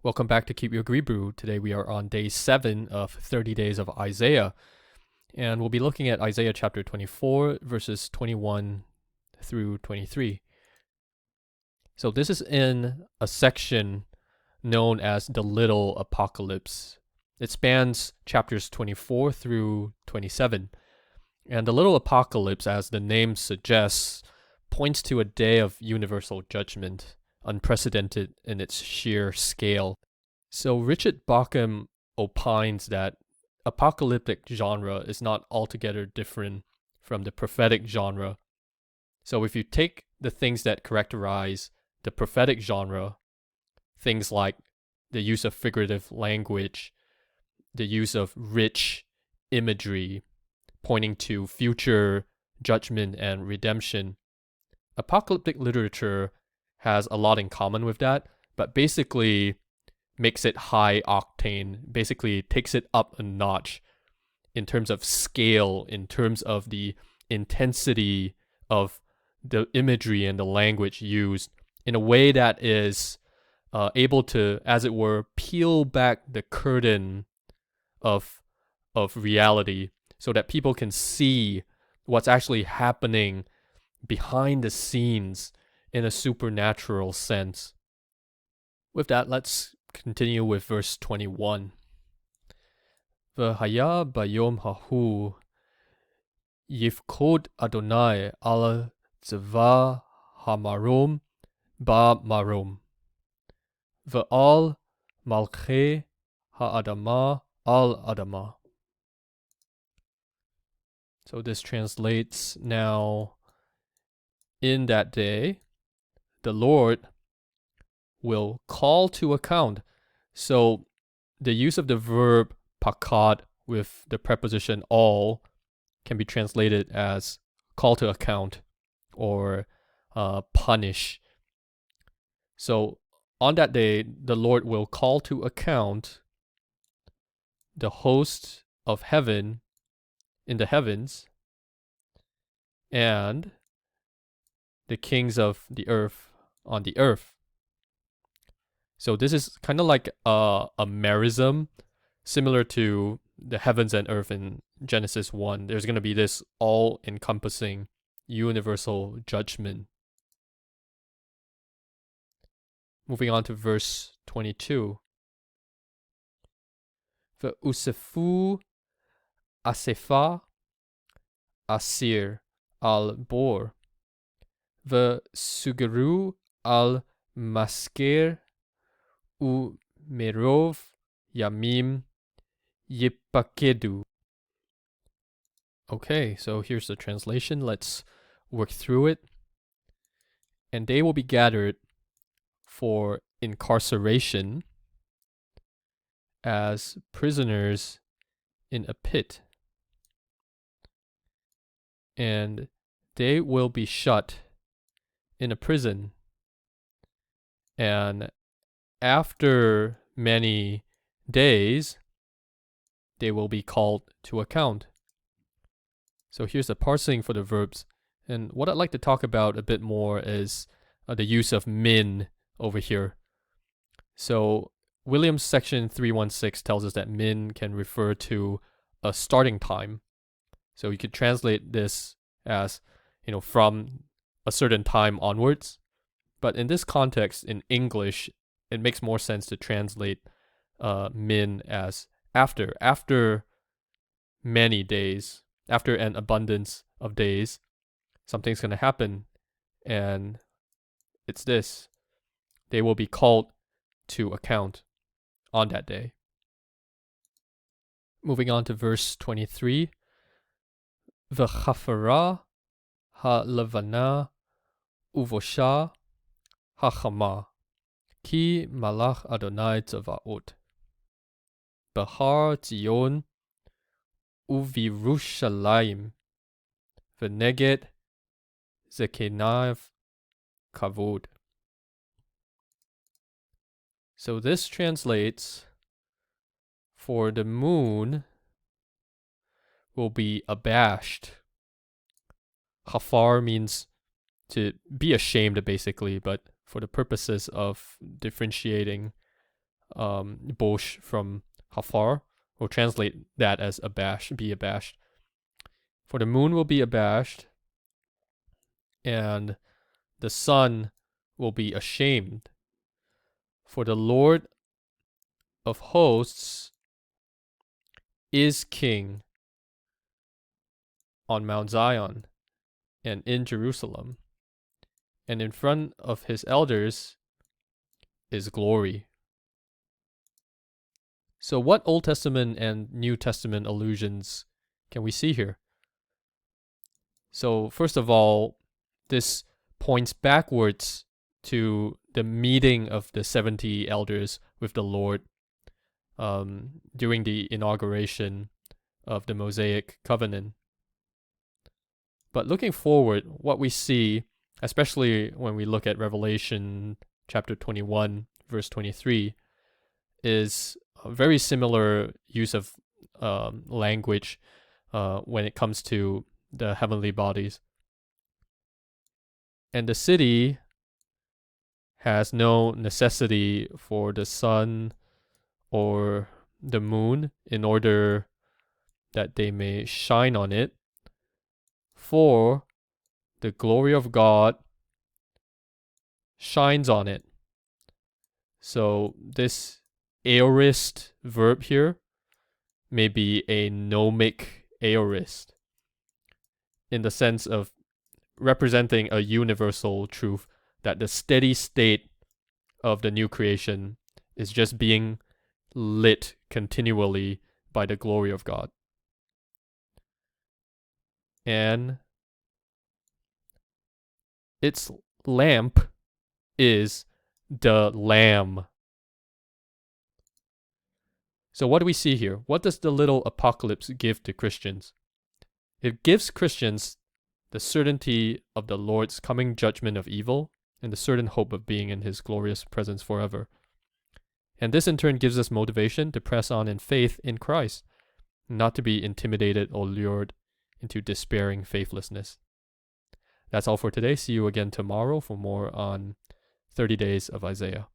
Welcome back to Keep Your Greebrew. Today we are on day 7 of 30 days of Isaiah, and we'll be looking at Isaiah chapter 24, verses 21 through 23. So this is in a section known as the Little Apocalypse. It spans chapters 24 through 27. And the Little Apocalypse, as the name suggests, points to a day of universal judgment, unprecedented in its sheer scale. So Richard Bauckham opines that apocalyptic genre is not altogether different from the prophetic genre. So if you take the things that characterize the prophetic genre, things like the use of figurative language, the use of rich imagery pointing to future judgment and redemption, apocalyptic literature has a lot in common with that, but basically makes it high octane, basically takes it up a notch in terms of scale, in terms of the intensity of the imagery and the language used in a way that is able to, as it were, peel back the curtain of reality so that people can see what's actually happening behind the scenes in a supernatural sense. With that, let's continue with verse 21. V'haya bayom hahu yifkod Adonai al tzva hamarom ba marom v'al malchei ha'adama al adama. So this translates now, in that day, the Lord will call to account. So the use of the verb pakad with the preposition all can be translated as call to account or punish. So on that day, the Lord will call to account the host of heaven in the heavens and the kings of the earth on the earth. So this is kind of like a merism, similar to the heavens and earth in Genesis 1. There's going to be this all-encompassing universal judgment. Moving on to verse 22. Ve'usefu asefa asir al-bor ve'sugeru al-masker u merov yamim yipakedu. Okay, so here's the translation. Let's work through it. And they will be gathered for incarceration as prisoners in a pit. And they will be shut in a prison. And after many days, they will be called to account. So here's the parsing for the verbs. And what I'd like to talk about a bit more is the use of min over here. So Williams section 316 tells us that min can refer to a starting time. So you could translate this as, from a certain time onwards. But in this context, in English, it makes more sense to translate min as after many days, after an abundance of days, something's going to happen. And it's this: they will be called to account on that day. Moving on to verse 23. V'chafara ha-levana uvosha ha-chama ki malach Adonai tzavaot Behar Zion uvirushalayim v'neged zekenav kavod. So this translates, for the moon will be abashed. Chafar means to be ashamed, basically, but for the purposes of differentiating Bosh from Hafar. We'll translate that as abashed, be abashed. For the moon will be abashed, and the sun will be ashamed. For the Lord of hosts is king on Mount Zion and in Jerusalem, and in front of his elders is glory. So what Old Testament and New Testament allusions can we see here? So first of all, this points backwards to the meeting of the 70 elders with the Lord during the inauguration of the Mosaic covenant. But looking forward, what we see, especially when we look at Revelation chapter 21, verse 23, is a very similar use of language when it comes to the heavenly bodies. And the city has no necessity for the sun or the moon in order that they may shine on it, for the glory of God shines on it. So this aorist verb here may be a gnomic aorist in the sense of representing a universal truth that the steady state of the new creation is just being lit continually by the glory of God. And its lamp is the Lamb. So what do we see here? What does the little apocalypse give to Christians? It gives Christians the certainty of the Lord's coming judgment of evil and the certain hope of being in his glorious presence forever. And this in turn gives us motivation to press on in faith in Christ, not to be intimidated or lured into despairing faithlessness. That's all for today. See you again tomorrow for more on 30 Days of Isaiah.